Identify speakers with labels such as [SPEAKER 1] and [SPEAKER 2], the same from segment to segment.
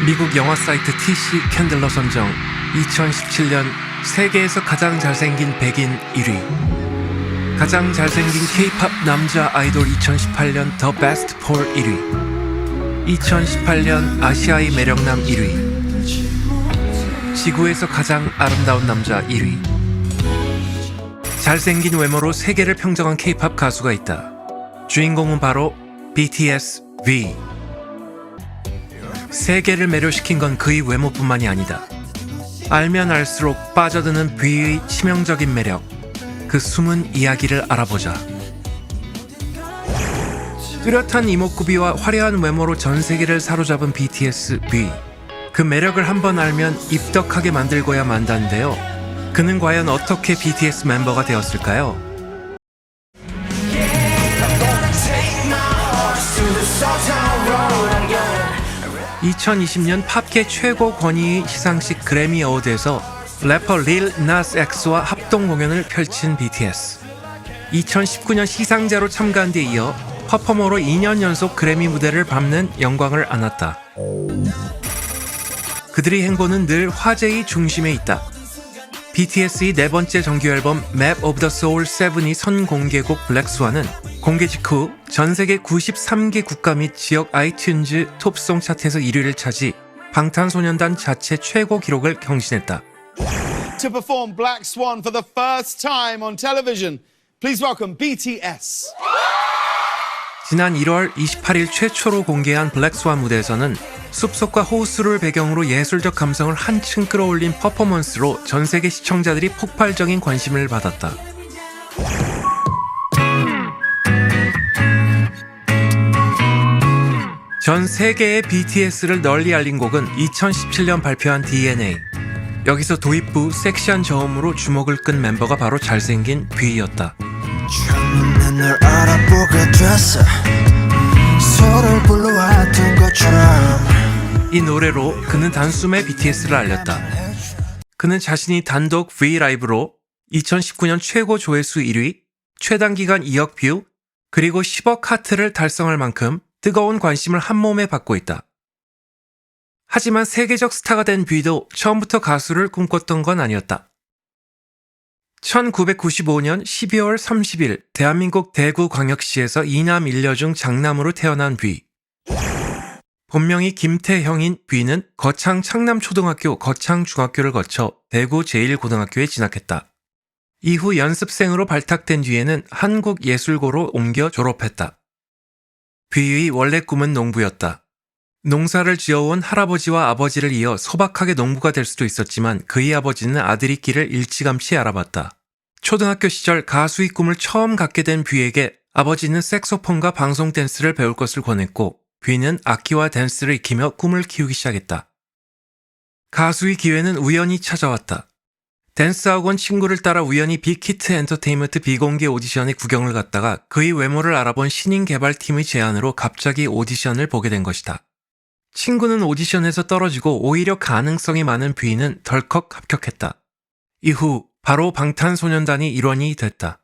[SPEAKER 1] 미국 영화 사이트 TC 캔들러 선정 2017년 세계에서 가장 잘생긴 백인 1위, 가장 잘생긴 K-POP 남자 아이돌 2018년 더 베스트 폴 1위, 2018년 아시아의 매력남 1위, 지구에서 가장 아름다운 남자 1위. 잘생긴 외모로 세계를 평정한 K-POP 가수가 있다. 주인공은 바로 BTS V. 세계를 매료시킨 건 그의 외모뿐만이 아니다. 알면 알수록 빠져드는 V의 치명적인 매력, 그 숨은 이야기를 알아보자. 뚜렷한 이목구비와 화려한 외모로 전 세계를 사로잡은 BTS V. 그 매력을 한번 알면 입덕하게 만들고야 만다는데요. 그는 과연 어떻게 BTS 멤버가 되었을까요? 2020년 팝계 최고 권위의 시상식 그래미 어워드에서 래퍼 릴 나스 엑스와 합동 공연을 펼친 BTS. 2019년 시상자로 참가한 데 이어 퍼포머로 2년 연속 그래미 무대를 밟는 영광을 안았다. 그들의 행보는 늘 화제의 중심에 있다. BTS의 네 번째 정규 앨범 Map of the Soul 7이 선공개곡 블랙스완은 공개 직후 전 세계 93개 국가 및 지역 아이튠즈 톱송 차트에서 1위를 차지 방탄소년단 자체 최고 기록을 경신했다.
[SPEAKER 2] To perform Black Swan for the first time on television, please welcome BTS.
[SPEAKER 1] 지난 1월 28일 최초로 공개한 블랙스완 무대에서는 숲속과 호수를 배경으로 예술적 감성을 한층 끌어올린 퍼포먼스로 전 세계 시청자들이 폭발적인 관심을 받았다. 전 세계의 BTS를 널리 알린 곡은 2017년 발표한 DNA. 여기서 도입부 섹시한 저음으로 주목을 끈 멤버가 바로 잘생긴 V였다.
[SPEAKER 3] 처음에 널 알아보게 됐어. 서로를 불러왔던 것처럼.
[SPEAKER 1] 이 노래로 그는 단숨에 BTS를 알렸다. 그는 자신이 단독 V 라이브로 2019년 최고 조회수 1위, 최단기간 2억 뷰, 그리고 10억 하트를 달성할 만큼 뜨거운 관심을 한몸에 받고 있다. 하지만 세계적 스타가 된 V도 처음부터 가수를 꿈꿨던 건 아니었다. 1995년 12월 30일 대한민국 대구광역시에서 이남 일녀 중 장남으로 태어난 V. 본명이 김태형인 V는 거창 창남초등학교, 거창중학교를 거쳐 대구 제1고등학교에 진학했다. 이후 연습생으로 발탁된 뒤에는 한국예술고로 옮겨 졸업했다. V의 원래 꿈은 농부였다. 농사를 지어온 할아버지와 아버지를 이어 소박하게 농부가 될 수도 있었지만 그의 아버지는 아들의 길을 일찌감치 알아봤다. 초등학교 시절 가수의 꿈을 처음 갖게 된 V에게 아버지는 색소폰과 방송 댄스를 배울 것을 권했고 V는 악기와 댄스를 익히며 꿈을 키우기 시작했다. 가수의 기회는 우연히 찾아왔다. 댄스 학원 친구를 따라 우연히 빅히트 엔터테인먼트 비공개 오디션에 구경을 갔다가 그의 외모를 알아본 신인 개발팀의 제안으로 갑자기 오디션을 보게 된 것이다. 친구는 오디션에서 떨어지고 오히려 가능성이 많은 V는 덜컥 합격했다. 이후 바로 방탄소년단이 일원이 됐다.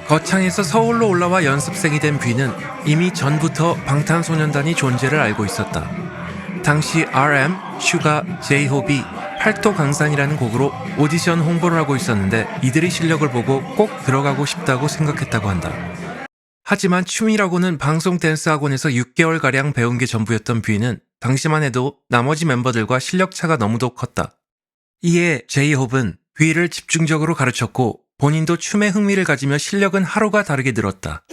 [SPEAKER 1] 거창에서 서울로 올라와 연습생이 된 V는 이미 전부터 방탄소년단이 존재를 알고 있었다. 당시 RM, 슈가, 제이홉이 팔도 강산이라는 곡으로 오디션 홍보를 하고 있었는데 이들의 실력을 보고 꼭 들어가고 싶다고 생각했다고 한다. 하지만 춤이라고는 방송 댄스 학원에서 6개월가량 배운 게 전부였던 V는 당시만 해도 나머지 멤버들과 실력차가 너무도 컸다. 이에 제이홉은 V를 집중적으로 가르쳤고 본인도 춤에 흥미를 가지며 실력은 하루가 다르게 늘었다.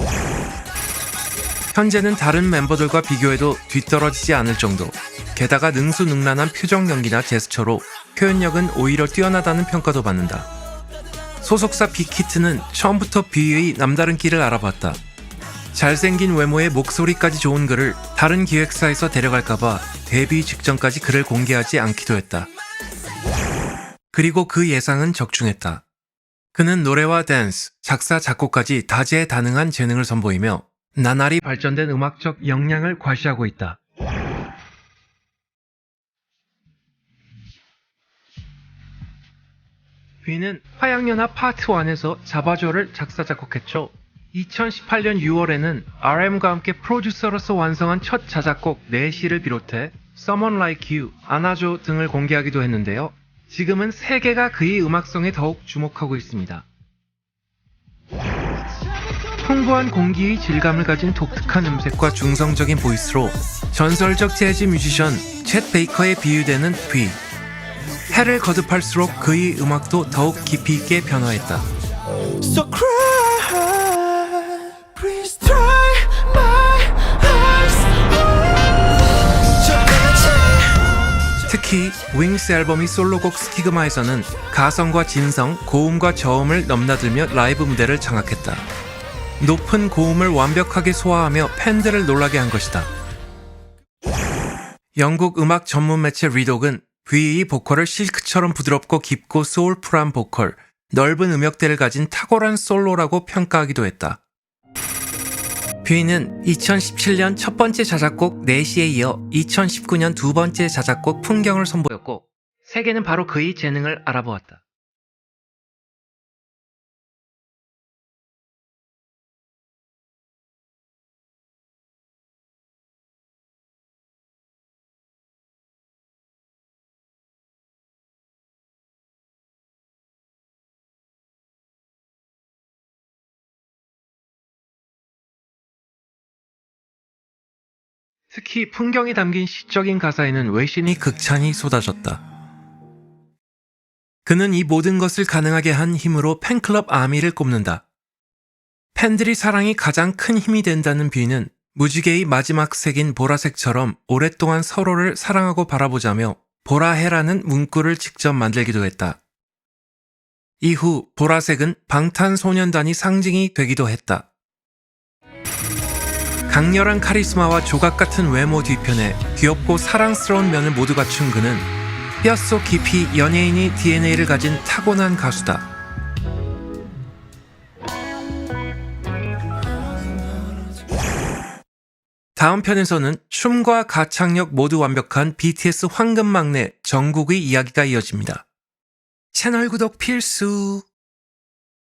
[SPEAKER 1] 현재는 다른 멤버들과 비교해도 뒤떨어지지 않을 정도. 게다가 능수능란한 표정 연기나 제스처로 표현력은 오히려 뛰어나다는 평가도 받는다. 소속사 빅히트는 처음부터 V의 남다른 끼를 알아봤다. 잘생긴 외모에 목소리까지 좋은 그를 다른 기획사에서 데려갈까봐 데뷔 직전까지 그를 공개하지 않기도 했다. 그리고 그 예상은 적중했다. 그는 노래와 댄스, 작사, 작곡까지 다재다능한 재능을 선보이며 나날이 발전된 음악적 역량을 과시하고 있다. V는 화양연화 파트 1에서 잡아줘를 작사, 작곡했죠. 2018년 6월에는 RM과 함께 프로듀서로서 완성한 첫 자작곡 내시를 비롯해 Someone Like You, 안아줘 등을 공개하기도 했는데요. 지금은 세계가 그의 음악성에 더욱 주목하고 있습니다. 풍부한 공기의 질감을 가진 독특한 음색과 중성적인 보이스로 전설적 재즈 뮤지션 챗 베이커에 비유되는 뷔. 해를 거듭할수록 그의 음악도 더욱 깊이 있게 변화했다.
[SPEAKER 3] So cry, please dry my eyes.
[SPEAKER 1] 특히 윙스 앨범의 솔로곡 스티그마에서는 가성과 진성, 고음과 저음을 넘나들며 라이브 무대를 장악했다. 높은 고음을 완벽하게 소화하며 팬들을 놀라게 한 것이다. 영국 음악 전문 매체 리독은 뷔의 보컬을 실크처럼 부드럽고 깊고 소울풀한 보컬, 넓은 음역대를 가진 탁월한 솔로라고 평가하기도 했다. 뷔는 2017년 첫 번째 자작곡 내시에 이어 2019년 두 번째 자작곡 풍경을 선보였고, 세계는 바로 그의 재능을 알아보았다. 특히 풍경이 담긴 시적인 가사에는 외신의 극찬이 쏟아졌다. 그는 이 모든 것을 가능하게 한 힘으로 팬클럽 아미를 꼽는다. 팬들의 사랑이 가장 큰 힘이 된다는 뷔는 무지개의 마지막 색인 보라색처럼 오랫동안 서로를 사랑하고 바라보자며 보라해라는 문구를 직접 만들기도 했다. 이후 보라색은 방탄소년단의 상징이 되기도 했다. 강렬한 카리스마와 조각 같은 외모 뒤편에 귀엽고 사랑스러운 면을 모두 갖춘 그는 뼛속 깊이 연예인의 DNA를 가진 타고난 가수다. 다음 편에서는 춤과 가창력 모두 완벽한 BTS 황금 막내 정국의 이야기가 이어집니다. 채널 구독 필수!